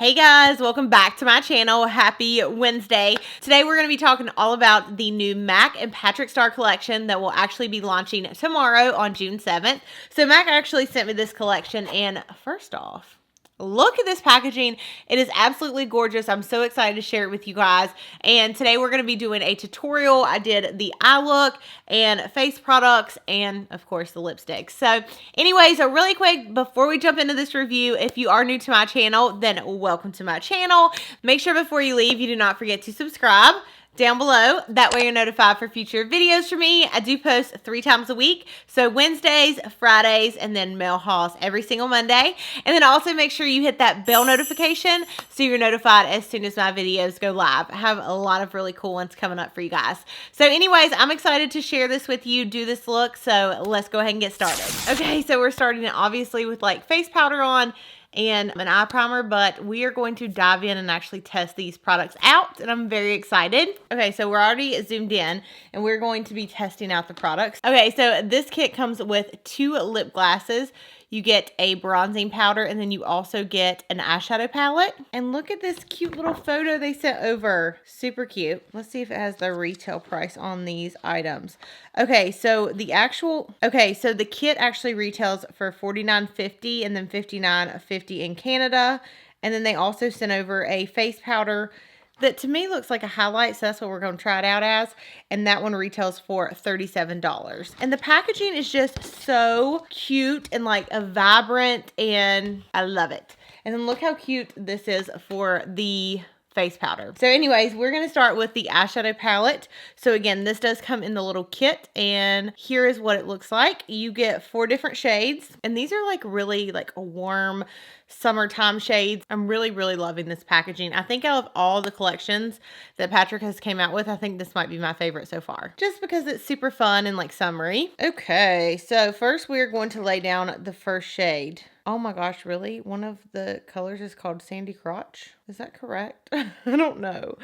Hey guys, welcome back to my channel. Happy Wednesday. Today we're going to be talking all about the new MAC and Patrick Starrr collection that will actually be launching tomorrow on June 7th. So MAC actually sent me this collection, and first off, look at this packaging. It is absolutely gorgeous. I'm so excited to share it with you guys. And today we're going to be doing a tutorial. I did the eye look and face products and of course the lipsticks. So anyways, really quick before we jump into this review, if you are new to my channel, then welcome to my channel. Make sure before you leave, you do not forget to subscribe down below. That way you're notified for future videos from me. I do post 3 times a week. So Wednesdays, Fridays, and then mail hauls every single Monday. And then also make sure you hit that bell notification so you're notified as soon as my videos go live. I have a lot of really cool ones coming up for you guys. So anyways, I'm excited to share this with you, do this look. So let's go ahead and get started. Okay, so we're starting it obviously with like face powder on and an eye primer, but we are going to dive in and actually test these products out, and I'm very excited. Okay, so we're already zoomed in, and we're going to be testing out the products. Okay, so this kit comes with 2 lip glosses. You get a bronzing powder, and then you also get an eyeshadow palette. And look at this cute little photo they sent over. Super cute. Let's see if it has the retail price on these items. Okay, so the kit actually retails for $49.50 and then $59.50 in Canada. And then they also sent over a face powder that to me looks like a highlight, so that's what we're going to try it out as. And that one retails for $37. And the packaging is just so cute and like a vibrant, and I love it. And then look how cute this is for the face powder. So anyways, we're going to start with the eyeshadow palette. So again, this does come in the little kit, and here is what it looks like. You get 4 different shades, and these are like really like a warm summertime shades. I'm really loving this packaging. I think out of all the collections that Patrick has came out with, I think this might be my favorite so far, just because it's super fun and like summery. Okay, so first we're going to lay down the first shade. Oh my gosh, really? One of the colors is called Sandy Crotch? Is that correct? I don't know.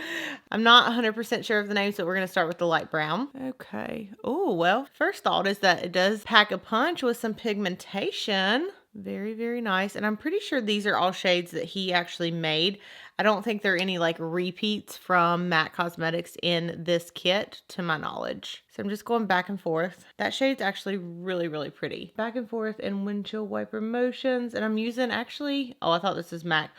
I'm not 100% sure of the names, but we're going to start with the light brown. Okay. Oh, well, first thought is that it does pack a punch with some pigmentation. Very nice. And I'm pretty sure these are all shades that he actually made. I don't think there are any like repeats from MAC Cosmetics in this kit to my knowledge. So I'm just going back and forth. That shade's actually really pretty. Back and forth in windshield wiper motions. And I'm using actually, oh, I thought this was MAC.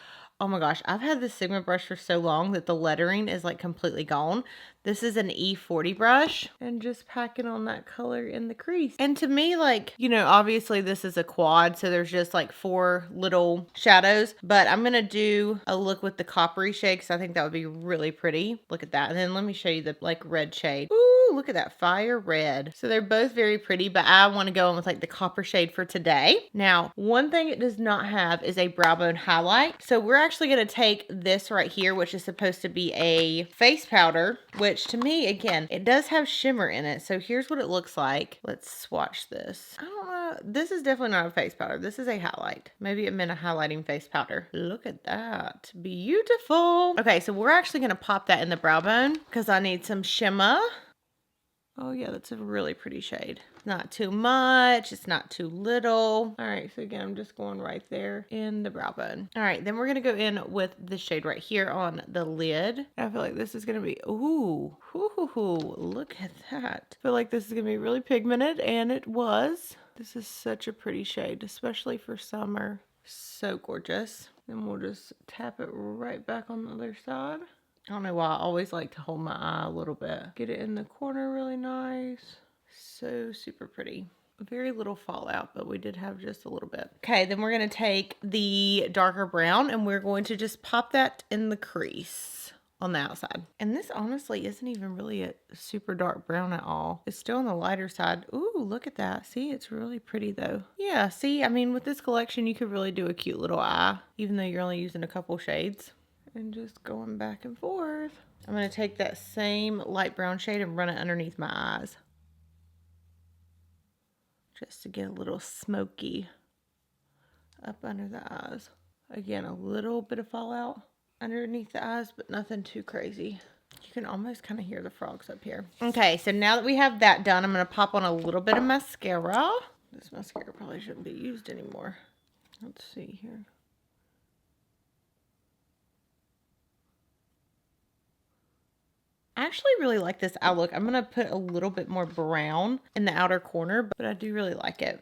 Oh my gosh, I've had this Sigma brush for so long that the lettering is like completely gone. This is an E40 brush, and just packing on that color in the crease. And to me, like, you know, obviously this is a quad, so there's just like 4 little shadows, but I'm going to do a look with the coppery shade because I think that would be really pretty. Look at that. And then let me show you the like red shade. Ooh, look at that fire red. So they're both very pretty, but I want to go in with like the copper shade for today. Now, one thing it does not have is a brow bone highlight. So we're actually going to take this right here, which is supposed to be a face powder, which to me, again, it does have shimmer in it. So here's what it looks like. Let's swatch this. I don't know. This is definitely not a face powder. This is a highlight. Maybe it meant a highlighting face powder. Look at that. Beautiful. Okay, so we're actually going to pop that in the brow bone because I need some shimmer. Oh yeah, that's a really pretty shade. Not too much, it's not too little. All right, so again, I'm just going right there in the brow bone. All right, then we're gonna go in with the shade right here on the lid. I feel like this is gonna be, ooh, look at that. I feel like this is gonna be really pigmented, and it was. This is such a pretty shade, especially for summer. So gorgeous. Then we'll just tap it right back on the other side. I don't know why I always like to hold my eye a little bit. Get it in the corner really nice. So super pretty. Very little fallout, but we did have just a little bit. Okay, then we're going to take the darker brown and we're going to just pop that in the crease on the outside. And this honestly isn't even really a super dark brown at all. It's still on the lighter side. Ooh, look at that. See, it's really pretty though. Yeah, see, I mean, with this collection, you could really do a cute little eye, even though you're only using a couple shades. And just going back and forth. I'm going to take that same light brown shade and run it underneath my eyes. Just to get a little smoky up under the eyes. Again, a little bit of fallout underneath the eyes, but nothing too crazy. You can almost kind of hear the frogs up here. Okay, so now that we have that done, I'm going to pop on a little bit of mascara. This mascara probably shouldn't be used anymore. Let's see here. I actually really like this eye look. I'm going to put a little bit more brown in the outer corner, but I do really like it.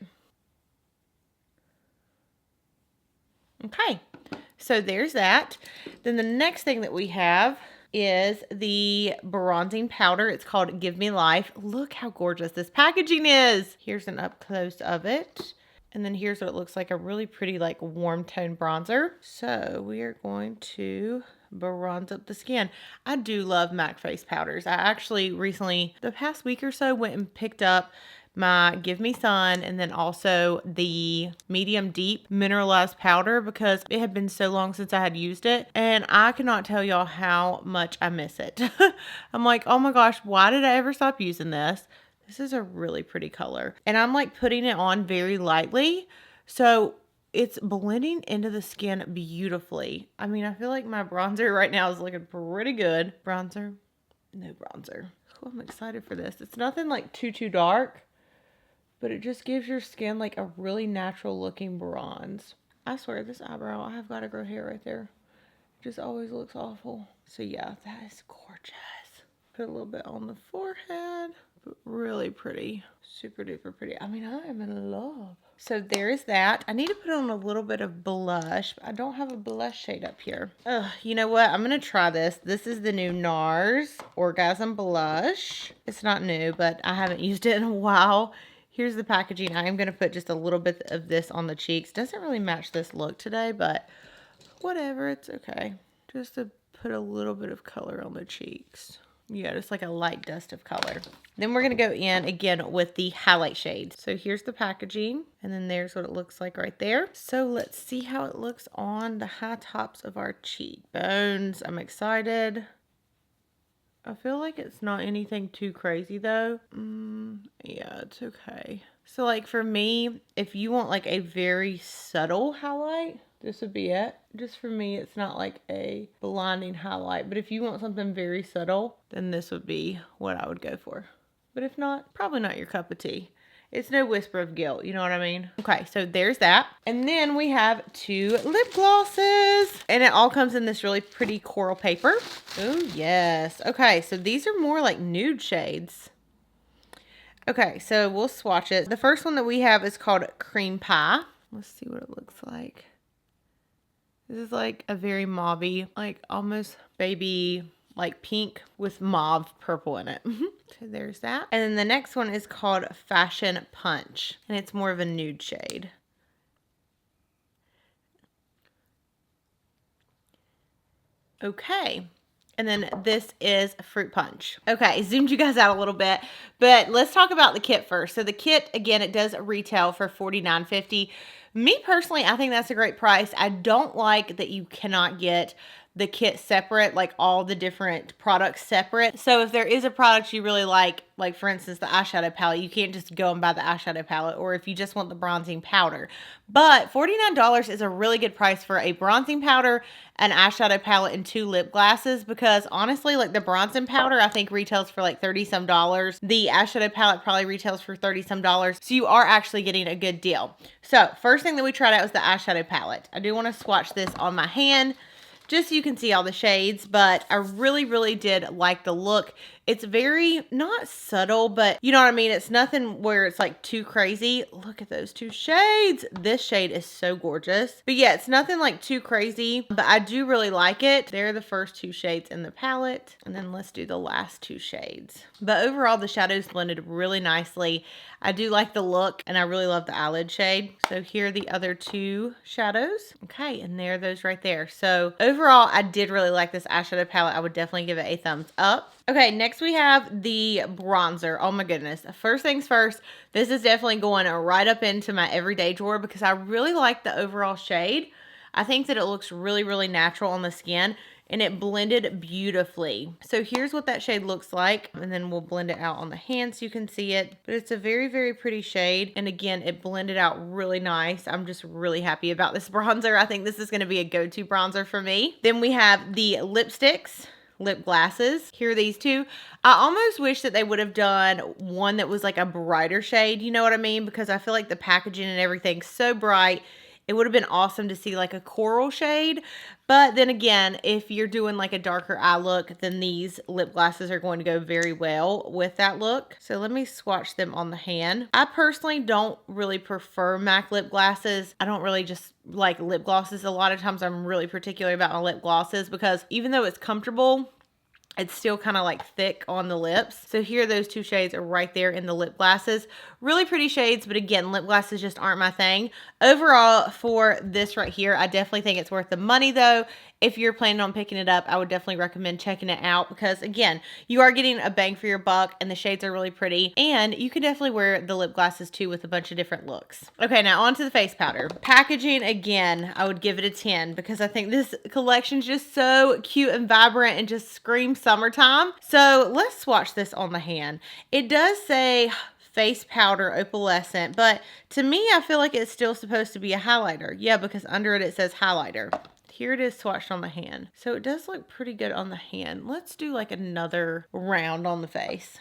Okay, so there's that. Then the next thing that we have is the bronzing powder. It's called Give Me Life. Look how gorgeous this packaging is. Here's an up close of it. And then here's what it looks like, a really pretty like warm tone bronzer. So we are going to bronze up the skin. I do love MAC face powders. I actually recently, the past week or so, went and picked up my Give Me Sun and then also the medium deep mineralized powder because it had been so long since I had used it, and I cannot tell y'all how much I miss it. I'm like, oh my gosh, why did I ever stop using this? This is a really pretty color, and I'm like putting it on very lightly, so it's blending into the skin beautifully. I mean, I feel like my bronzer right now is looking pretty good. Bronzer, no bronzer. Oh, I'm excited for this. It's nothing like too dark, but it just gives your skin like a really natural looking bronze. I swear this eyebrow, I have got to grow hair right there. It just always looks awful. So yeah, that is gorgeous. Put a little bit on the forehead, but really pretty. Super duper pretty. I mean, I am in love. So there's that. I need to put on a little bit of blush, but I don't have a blush shade up here. Ugh, you know what? I'm going to try this. This is the new Nars Orgasm Blush. It's not new, but I haven't used it in a while. Here's the packaging. I am going to put just a little bit of this on the cheeks. Doesn't really match this look today, but whatever. It's okay. Just to put a little bit of color on the cheeks. Yeah, just like a light dust of color. Then we're going to go in again with the highlight shades. So here's the packaging, and then there's what it looks like right there. So let's see how it looks on the high tops of our cheekbones. I'm excited. I feel like it's not anything too crazy though. Yeah, it's okay. So like for me, if you want like a very subtle highlight, this would be it. Just for me, it's not like a blinding highlight. But if you want something very subtle, then this would be what I would go for. But if not, probably not your cup of tea. It's no whisper of guilt, you know what I mean? Okay, so there's that. And then we have 2 lip glosses. And it all comes in this really pretty coral paper. Oh, yes. Okay, so these are more like nude shades. Okay, so we'll swatch it. The first one that we have is called Cream Pie. Let's see what it looks like. This is like a very mauvey, like almost baby, like pink with mauve purple in it. So there's that. And then the next one is called Fashion Punch. And it's more of a nude shade. Okay. And then this is Fruit Punch. Okay, zoomed you guys out a little bit, but let's talk about the kit first. So the kit, again, it does retail for $49.50. Me personally, I think that's a great price. I don't like that you cannot get the kit separate, like all the different products separate. So if there is a product you really like for instance, the eyeshadow palette, you can't just go and buy the eyeshadow palette, or if you just want the bronzing powder. But $49 is a really good price for a bronzing powder, an eyeshadow palette, and 2 lip glosses, because honestly, like the bronzing powder, I think retails for like 30 some dollars. The eyeshadow palette probably retails for 30 some dollars. So you are actually getting a good deal. So first thing that we tried out was the eyeshadow palette. I do want to swatch this on my hand, just so you can see all the shades, but I really did like the look. It's very, not subtle, but you know what I mean? It's nothing where it's like too crazy. Look at those 2 shades. This shade is so gorgeous. But yeah, it's nothing like too crazy, but I do really like it. They're the first 2 shades in the palette. And then let's do the last 2 shades. But overall, the shadows blended really nicely. I do like the look, and I really love the eyelid shade. So here are the other 2 shadows. Okay, and there are those right there. So overall, I did really like this eyeshadow palette. I would definitely give it a thumbs up. Okay, next we have the bronzer. Oh my goodness. First things first, this is definitely going right up into my everyday drawer because I really like the overall shade. I think that it looks really natural on the skin, and it blended beautifully. So here's what that shade looks like, and then we'll blend it out on the hand so you can see it. But it's a very pretty shade, and again, it blended out really nice. I'm just really happy about this bronzer. I think this is going to be a go-to bronzer for me. Then we have the lipsticks. Lip glasses. Here are these 2. I almost wish that they would have done one that was like a brighter shade, you know what I mean? Because I feel like the packaging and everything's so bright. It would have been awesome to see like a coral shade. But then again, if you're doing like a darker eye look, then these lip glasses are going to go very well with that look. So let me swatch them on the hand. I personally don't really prefer MAC lip glasses. I don't really just like lip glosses. A lot of times I'm really particular about my lip glosses because even though it's comfortable, it's still kind of like thick on the lips. So here, those two shades are right there in the lip glasses. Really pretty shades, but again, lip glasses just aren't my thing. Overall, for this right here, I definitely think it's worth the money though. If you're planning on picking it up, I would definitely recommend checking it out because again, you are getting a bang for your buck and the shades are really pretty. And you can definitely wear the lip glasses too with a bunch of different looks. Okay, now on to the face powder. Packaging, again, I would give it a 10 because I think this collection is just so cute and vibrant and just screams summertime. So let's swatch this on the hand. It does say face powder opalescent, but to me, I feel like it's still supposed to be a highlighter. Yeah, because under it says highlighter. Here it is swatched on the hand. So it does look pretty good on the hand. Let's do like another round on the face.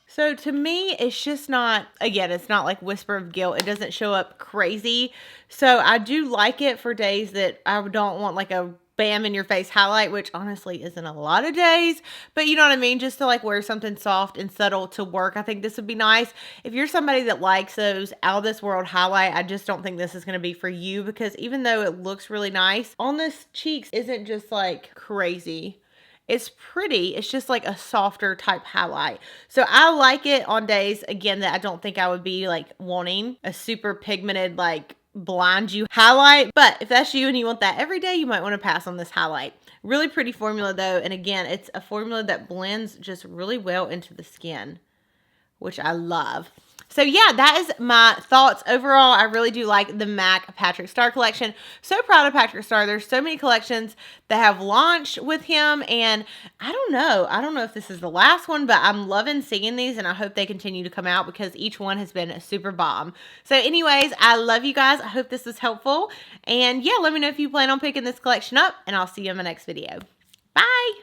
So to me, it's just not, again, it's not like Whisper of Guilt. It doesn't show up crazy. So I do like it for days that I don't want like a bam in your face highlight, which honestly isn't a lot of days, but you know what I mean? Just to like wear something soft and subtle to work. I think this would be nice. If you're somebody that likes those out of this world highlight, I just don't think this is going to be for you because even though it looks really nice on this cheeks isn't just like crazy. It's pretty. It's just like a softer type highlight. So I like it on days, again, that I don't think I would be like wanting a super pigmented, like blind you highlight. But if that's you and you want that every day, you might want to pass on this highlight. Really pretty formula though. And again, it's a formula that blends just really well into the skin, which I love. So yeah, that is my thoughts. Overall, I really do like the MAC Patrick Starrr collection. So proud of Patrick Starrr. There's so many collections that have launched with him, and I don't know if this is the last one, but I'm loving seeing these, and I hope they continue to come out because each one has been a super bomb. So anyways, I love you guys. I hope this was helpful, and yeah, let me know if you plan on picking this collection up, and I'll see you in my next video. Bye!